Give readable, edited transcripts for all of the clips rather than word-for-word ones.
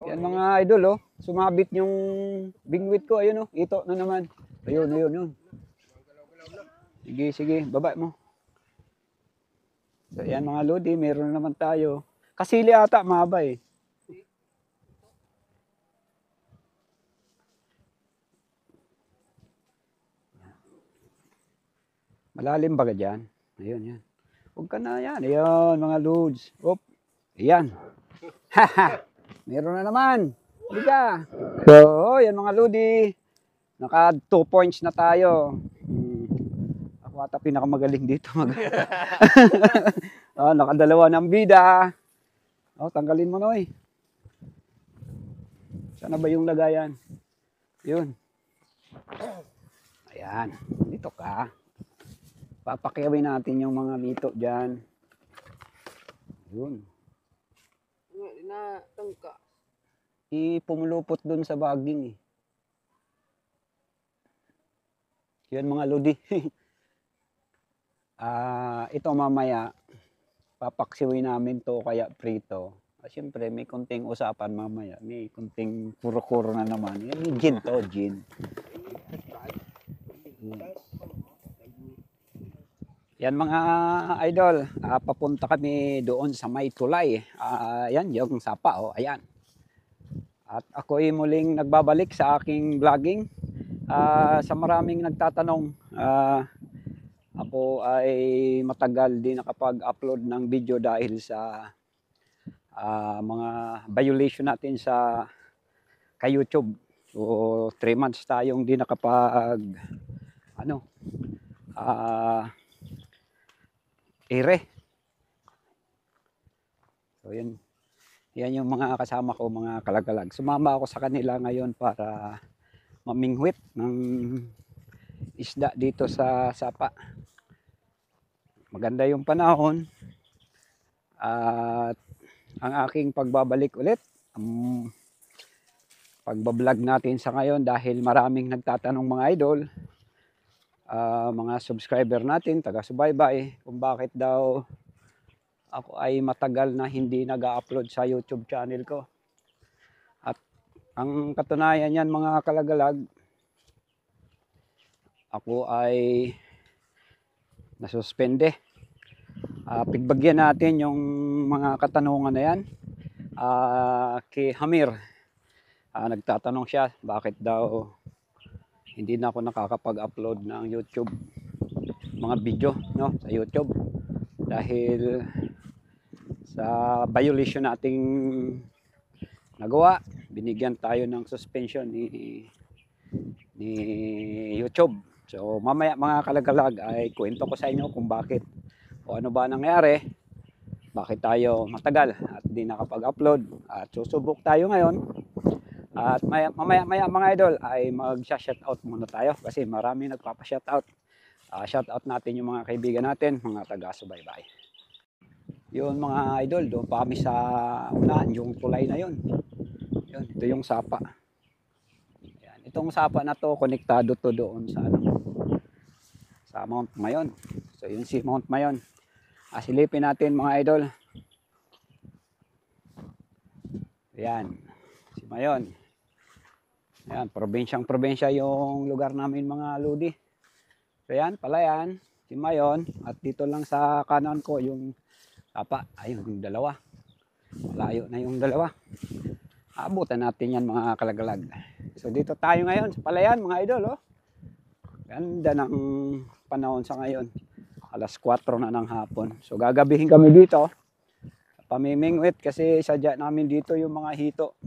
Yan mga idol, oh. Sumabit yung bingwit ko. Ayun, oh. Ito na naman. Ayun, ayun, yun. Sige, sige. Baba mo. So, yan mga lodi. Meron naman tayo. Kasili ata, mahaba eh. Malalim ba ka dyan? Ayun, yan. Huwag ka na yan. Ayun, mga lods. Op. Ayan. Haha. Meron na naman. Hindi ka. So, yan mga lodi. Naka 2 points na tayo. Ako ata pinakamagaling dito. Oh, nakadalawa ng bida. Oh, tanggalin mo Noy. Sana ba yung lagayan? Yun. Ayan. Dito ka. Papakiawin natin yung mga mito dyan. Yun. Pumulupot dun sa baging eh. Yan mga lodi. Ito mamaya, papaksiwin namin to kaya prito. Siyempre may konting usapan mamaya. May konting kuro-kuro na naman. Yan, gin to, gin. Yan mga idol, papunta kami doon sa may tulay. Yan, yung sapa, oh, ayan. At ako ay muling nagbabalik sa aking vlogging. Sa maraming nagtatanong, ako ay matagal din nakapag-upload ng video dahil sa mga violation natin sa kay YouTube. So 3 months tayong di nakapag ere. So yan yung mga kasama ko, mga kalagalag. Sumama ako sa kanila ngayon para mamingwit ng isda dito sa sapa. Maganda yung panahon at ang aking pagbabalik ulit, pagbablog natin sa ngayon dahil maraming nagtatanong mga idol, mga subscriber natin, taga-subaybay, kung bakit daw ako ay matagal na hindi nag-upload sa YouTube channel ko. At ang katunayan yan mga kalagalag, ako ay nasuspende. Pigbagyan natin yung mga katanungan na yan. Kay Hamir, nagtatanong siya bakit daw hindi na ako nakakapag-upload ng YouTube, mga video no, sa YouTube dahil sa violation nating nagawa. Binigyan tayo ng suspension ni YouTube. So mamaya mga kalagalag ay kwento ko sa inyo kung bakit o ano ba nangyari, bakit tayo matagal at di nakapag-upload. At susubok tayo ngayon at mamaya mga idol ay mag-shoutout muna tayo kasi marami nagpapa-shoutout. Shoutout natin yung mga kaibigan natin, mga taga-subaybay. Yun mga idol, doon pa kami sa unahan, yung tulay na yun. Yun, ito yung sapa. Yan, itong sapa na to, konektado to doon sa sa Mount Mayon. So yun si Mount Mayon. Silipin natin mga idol. Yan, si Mayon. Yan, probinsyang-probinsya yung lugar namin mga lodi. So yan, pala yan, si Mayon. At dito lang sa kanan ko yung sapa, ayun yung dalawa. Malayo na yung dalawa. Abutan natin yan mga kalagalag. So dito tayo ngayon sa Palayan mga idol. Oh. Ganda ng panahon sa ngayon. Alas 4 na ng hapon. So gagabihin kami dito. Pamimingwit kasi sadya namin dito yung mga hito.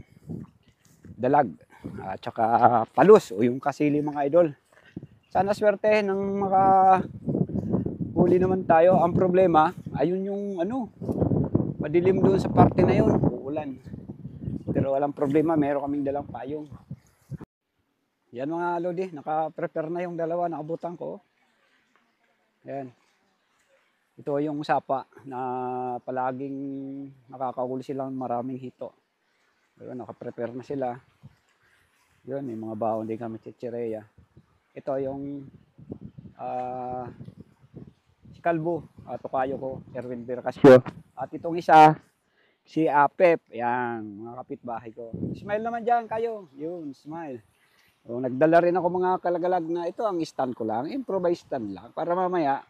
Dalag. At saka palus o yung kasili mga idol. Sana swerte ng huli naman tayo. Ang problema, ayun yung madilim doon sa parte na yun. Uulan. Pero walang problema, meron kaming dalang payong. Yan mga lodi, naka-prepare na yung dalawa, nakabutan ko. Yan. Ito yung sapa na palaging nakakahuli silang maraming hito. Ayun, naka-prepare na sila. Yun, may mga baon din kami chichireya. Ito yung si Kalbo, tukayo ko, Erwin Bercasio. At itong isa, Si Apep, yan, mga kapitbahay ko. Smile naman dyan kayo. Yun, smile. O, nagdala rin ako mga kalagalag na ito, ang stand ko lang, improvised stand lang. Para mamaya,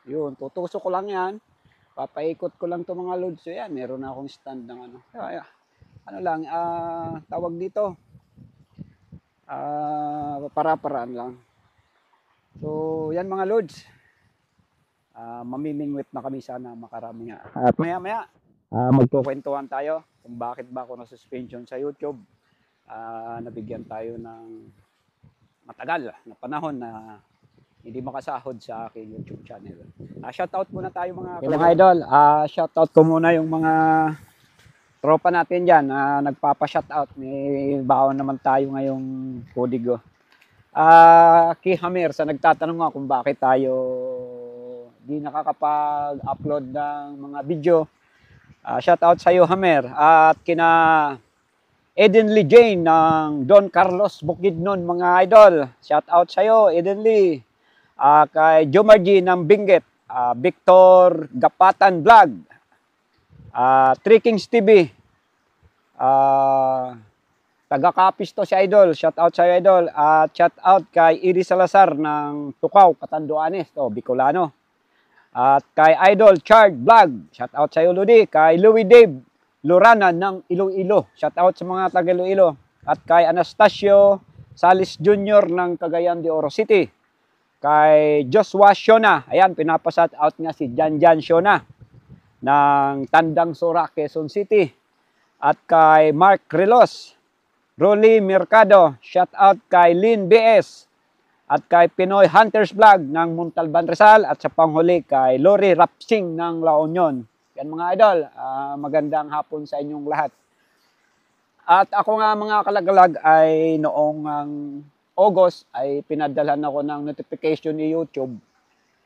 yun, tutusok ko lang yan. Papaikot ko lang to mga loads. So yan, meron na akong stand ng ano. Ano lang, tawag dito. Para-paraan lang. So, yan mga loads. Mamimingwit na kami sana makarami nga. At maya-maya, magkukwentuhan tayo kung bakit ba ako na-suspension sa YouTube. Nabigyan tayo ng matagal na panahon na hindi makasahod sa aking YouTube channel. Shoutout muna tayo mga idol. Shoutout ko muna yung mga tropa natin dyan na nagpapa-shoutout. May baon naman tayo ngayong kodigo. Kihamir sa nagtatanong nga kung bakit tayo di nakakapag-upload ng mga video. Shoutout sa iyo, Hammer. At kina Eden Lee Jane ng Don Carlos Bukidnon, mga idol. Shoutout sa iyo, Eden Lee. Kay Jomar G ng Benguet. Victor Gapatan Vlog. Three Kings TV. Taga-Capiz to si idol. Shoutout sa iyo, idol. At shoutout kay Iris Salazar ng Tukaw, Catanduanes. Bicolano. At kay Idol Chard Vlog, shout out sa iyo Ludi. Kay Louie Dave Lorana ng Iloilo, shout out sa mga taga Iloilo. At kay Anastasio Salis Jr. ng Cagayan de Oro City. Kay Joshua Shona, ayan, pinapa-shout out nga si Jan Shona ng Tandang Sora, Quezon City. At kay Mark Relos, Rolly Mercado, shout out kay Lynn BS. At kay Pinoy Hunters Vlog ng Montalban Rizal. At sa panghuli kay Lori Rapsing ng La Union. Yan mga idol, magandang hapon sa inyong lahat. At ako nga mga kalagalag ay noong August ay pinadalhan ako ng notification ni YouTube.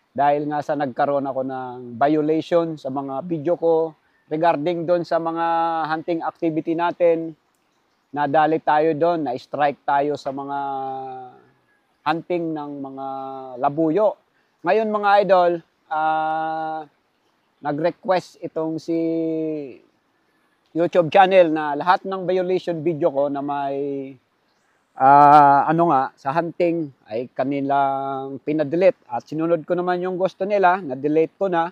Dahil nga sa nagkaroon ako ng violation sa mga video ko. Regarding doon sa mga hunting activity natin. Nadali tayo doon, na-strike tayo sa mga hunting ng mga labuyo. Ngayon mga idol, nag-request itong si YouTube channel na lahat ng violation video ko na may sa hunting ay kanilang pinadelete. At sinunod ko naman yung gusto nila, na-delete ko na.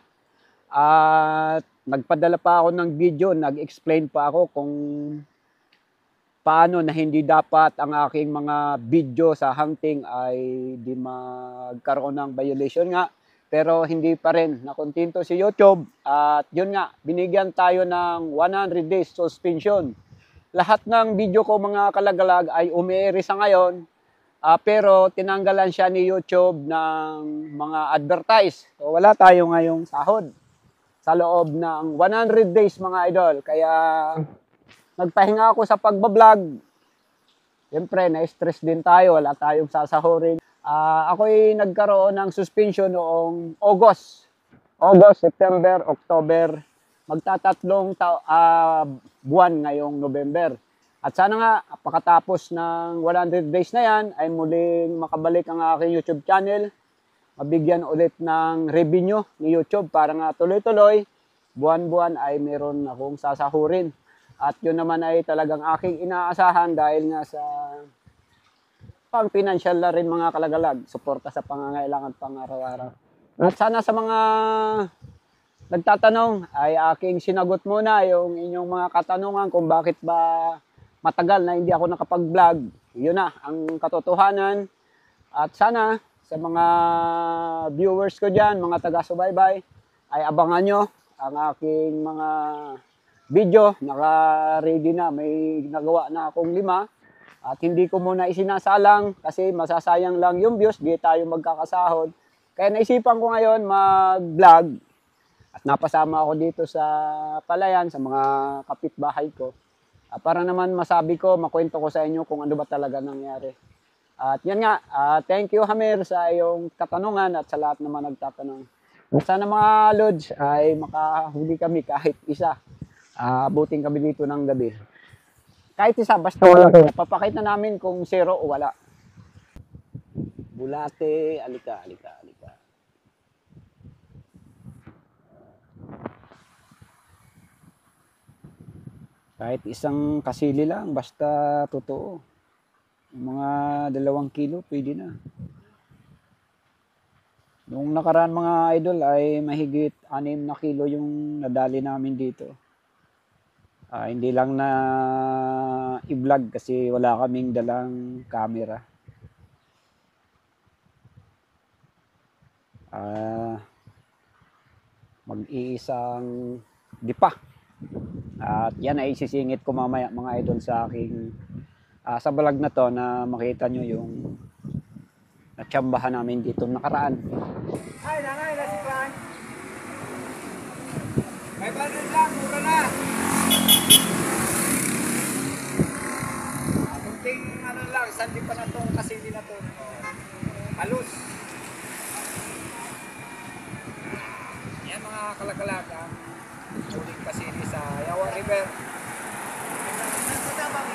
At nagpadala pa ako ng video, nag-explain pa ako kung paano na hindi dapat ang aking mga video sa hunting ay di magkaroon ng violation nga. Pero hindi pa rin nakontento si YouTube. At yun nga, binigyan tayo ng 100 days suspension. Lahat ng video ko mga kalagalag ay umiiri sa ngayon. Pero tinanggalan siya ni YouTube ng mga advertise. So wala tayo ngayong sahod sa loob ng 100 days mga idol. Kaya nagpahinga ako sa pagbablog. Siyempre, na-stress din tayo. Wala tayong sasahurin. Ako'y nagkaroon ng suspension noong August, September, October. Magtatatlong buwan ngayong November. At sana nga, pagkatapos ng 100 days na yan, ay muling makabalik ang aking YouTube channel. Mabigyan ulit ng revenue ni YouTube para nga tuloy-tuloy. Buwan-buwan ay meron akong sasahurin. At yun naman ay talagang aking inaasahan dahil nga sa pang-financial na rin mga kalagalag. Suporta sa pangangailangan pang-araw-araw. At sana sa mga nagtatanong ay aking sinagot muna yung inyong mga katanungan kung bakit ba matagal na hindi ako nakapag-vlog. Yun na ang katotohanan. At sana sa mga viewers ko dyan, mga taga-subaybay, ay abangan nyo ang aking mga video. Naka-ready na, may nagawa na akong 5 at hindi ko muna isinasalang kasi masasayang lang yung views, di tayo magkakasahod. Kaya naisipan ko ngayon mag-vlog at napasama ako dito sa palayan sa mga kapitbahay ko para naman masabi ko, makwento ko sa inyo kung ano ba talaga nangyari. At yan nga, thank you Hamir sa iyong katanungan at sa lahat naman nagtatanong. Sana mga lods ay makahuli kami kahit isa. Abutin kami dito ng gabi. Kahit isa, basta wala. Papakita namin kung 0 o wala. Bulate, alika. Kahit isang kasili lang, basta totoo. Yung mga 2 kilo, pwede na. Nung nakaraan mga idol ay mahigit 6 na kilo yung nadali namin dito. Hindi lang na i-vlog kasi wala kaming dalang camera. Mag-iisang dipa. At yan ay isisingit ko mamaya mga idol sa aking sa vlog na to na makita nyo yung natsambahan namin dito nakaraan. Ay, nanay, nasiklan. May balon lang, mura na. Kunting ano lang, sandi pa na to, kasili na to. Halos. Yan mga kalagalaga. Suling kasili sa Yawa River. Tabang.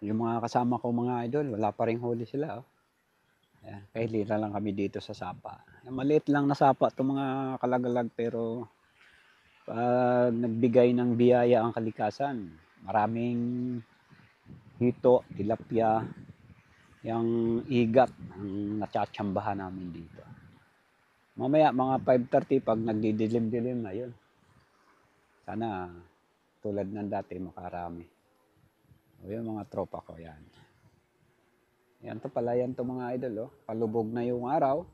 Yung mga kasama ko mga idol, wala pa ring huli sila. Oh. Ayan, kaya lira lang kami dito sa sapa. Maliit lang na sapa itong mga kalagalag pero pag nagbigay ng biyaya ang kalikasan, maraming hito, tilapia, yung igat ang natsatsambahan namin dito. Mamaya mga 5:30 pag nagdidilim-dilim na yun. Sana tulad ng dati makarami. O yung mga tropa ko yan. Yan to pala yan to mga idol. Oh. Palubog na yung araw.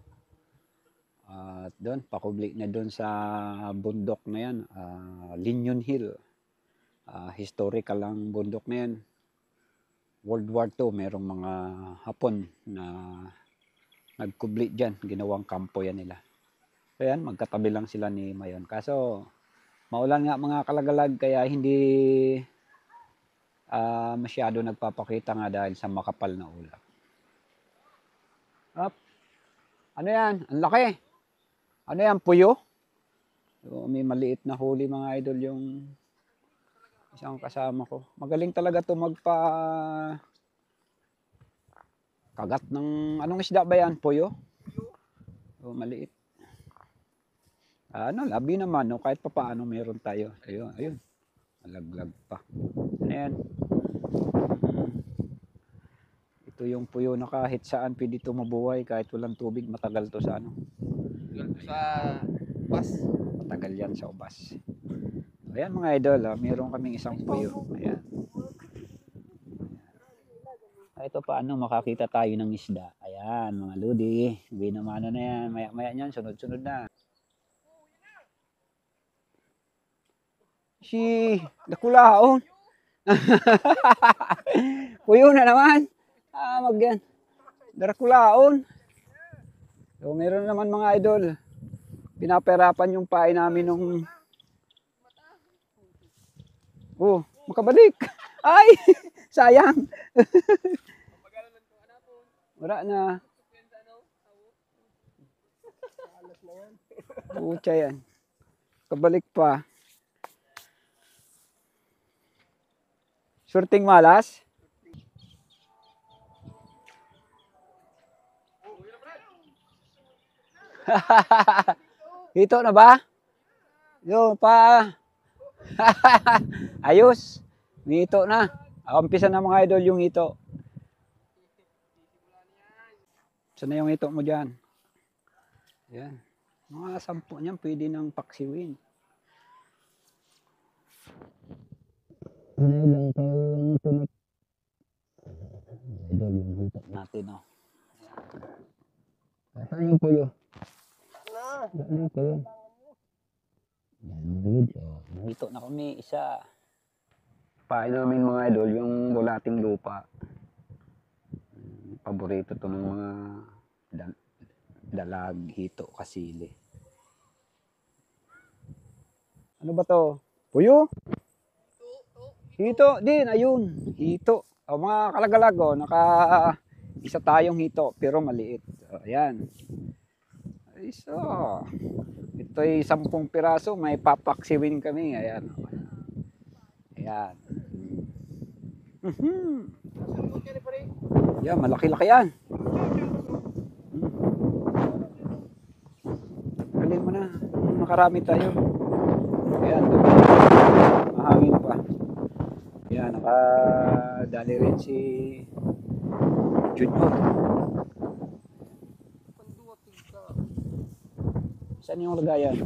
At doon, pakubli na doon sa bundok na yan. Linyon Hill. Historical lang bundok na yan. World War II, merong mga Hapon na nagkubli dyan. Ginawang kampo yan nila. So yan, magkatabi lang sila ni Mayon. Kaso, maulan nga mga kalagalag kaya hindi masyado nagpapakita nga dahil sa makapal na ulap. Up. Ano yan? Ang laki. Ano yan? Puyo? So, may maliit na huli mga idol yung isang kasama ko. Magaling talaga to magpa kagat ng anong isda ba yan? Puyo? So, maliit. Labi naman. No? Kahit pa paano meron tayo. Ayun, ayun. Malaglag pa. Ano yan? Ito yung puyo na kahit saan pwede ito mabuhay kahit walang tubig. Matagal to sa ano? Sa ubas. Matagal yan sa ubas. Ayan mga idol, meron kaming isang puyo. Ayan. Ito paano makakita tayo ng isda. Ayan mga lodi. Binamano na yan. Maya-maya yan. Sunod-sunod na. Si Dakulaon. Puyo na naman. Magyan. Dakulaon. So meron naman mga idol. Pinaperapan yung pain namin nung makabalik. Ay, sayang. Wala na. Pucha yan. Kabalik pa. Surting malas. Hito na ba? Yo pa. Ayos. May hito na. Umpisa na mga idol yung hito. Saan na yung hito mo dyan? Yan. Mga 10 niyan pwede nang paksiwin. Ano lang tayong tunog. Idol yung hito natin. Oh. Saan yung puyo? Saan yung puyo? Yan, hito na kami isa. Pain namin mga idol yung bulating lupa. Paborito to ng mga dalag, hito, kasili. Ano ba to? Puyo? Hito din, ayun. Hito. Mga kalagalag, isa tayong hito pero maliit. Ayan. So, ito ay 10 piraso. May papaksiwin kami. Ayan. Ayan. Yan, malaki-laki yan. nakarami tayo. Ayan, mahangin pa. Ayan, nakadali rin si Junior. Saan yung lagayan?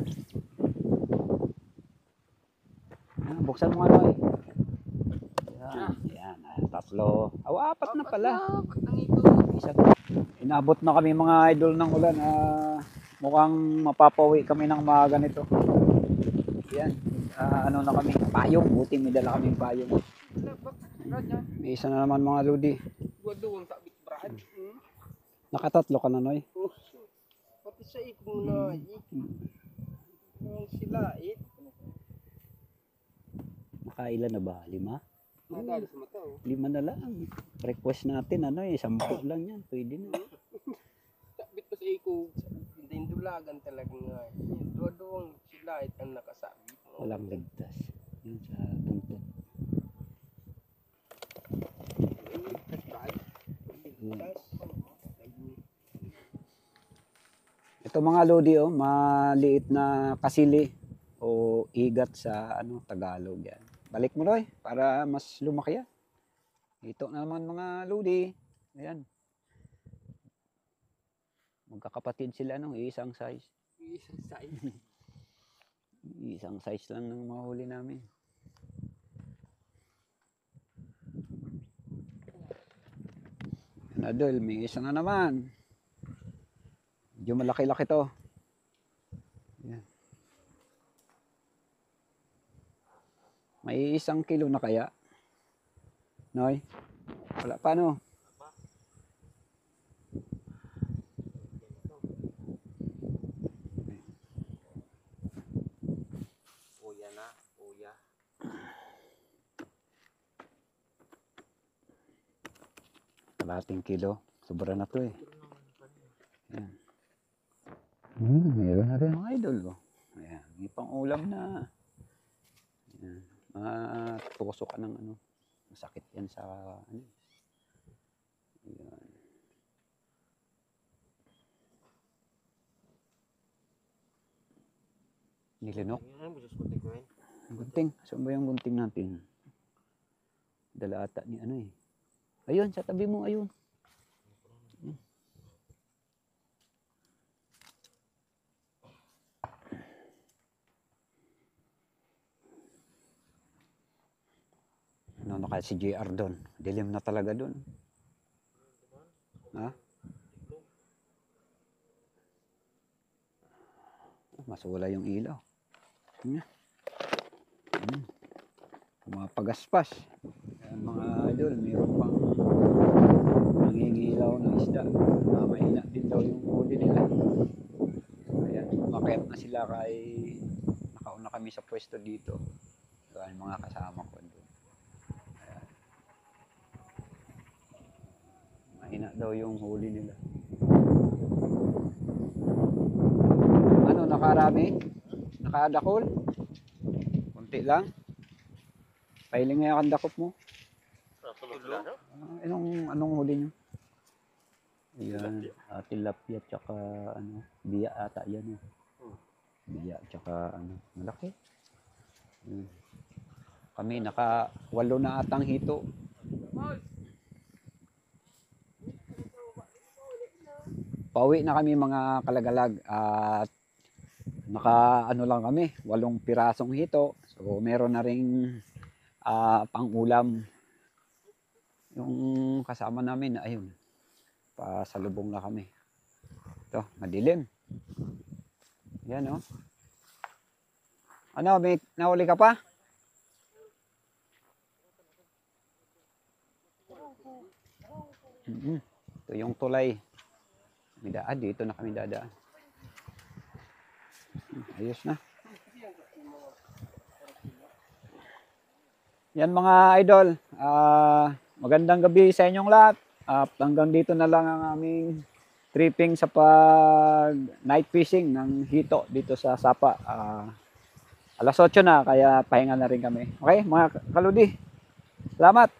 Ah, buksan mo ano eh. Ayan, ayan, tatlo. Apat na pala. Isa. Inabot na kami mga idol ng ulan. Mukhang mapapawi kami ng maaga nito. Ayan, ano na kami, payong. Buti may dala kaming payong. May isa na naman mga ludi. Nakatatlo ka na, Noy? Pati sa ikong na sila Nakailan na ba? 5? Nadali sa mata oh. 5 na lang. Request natin, 10 lang yan. Pwede na. Sabit pa sa ikong dulagan talaga nga. Doon sila ang nakasabit. Walang ligtas. Yun sa tuntot. Ito mga lodi, maliit na kasili o igat sa Tagalog yan. Balik mo, Roy, para mas lumaki yan. Ito na naman mga lodi. Ayan. Magkakapatid sila, isang size. Isang size. Isang size lang ng mga huli namin. Adol, may isa na naman. Medyo malaki-laki to. Ayan. May 1 kilo na kaya? Noy? Wala pa, no? Kuya na, kuya. Kalahating kilo. Sobra na to eh. Ayan. Meron na rin mga idol. Ayan. May pang ulam na. Ayan. Matusok ka ng masakit yan sa Ayan. Nilinok. Gunting. Saan ba yung gunting natin? Dala ata ni Ayun, sa tabi mo, ayun. Ano kaya si JR doon? Dilim na talaga doon. Ha? Masula yung ilaw. Mapagaspas. Mga idol, mayroon pang nangingilaw ng isda. Mahina din daw yung huli nila. Ayan, umakyat na sila nakauna kami sa pwesto dito. Ayan, mga kasama ko doon. Ayan. Mahina daw yung huli nila. Nakarami? Nakadakol? Kunti lang? Pailing nga ang dakop mo. Anong huli nyo? Ayan, tilapia tsaka biya ata yan. Biya tsaka malaki. Kami naka 8 na atang hito. Pauwi na kami mga kalagalag at naka lang kami, 8 pirasong hito. So meron na ring pang-ulam. Yung kasama namin, ayun. Pasalubong na kami. Ito, madilim. Yan may nahuli ka pa? Ito yung tulay. Dito na kami dadaan. Ayos na. Yan mga idol. Magandang gabi sa inyong lahat. Hanggang dito na lang ang aming tripping sa night fishing ng hito dito sa Sapa. Alas 8 na kaya pahinga na rin kami. Okay mga kaludi. Salamat.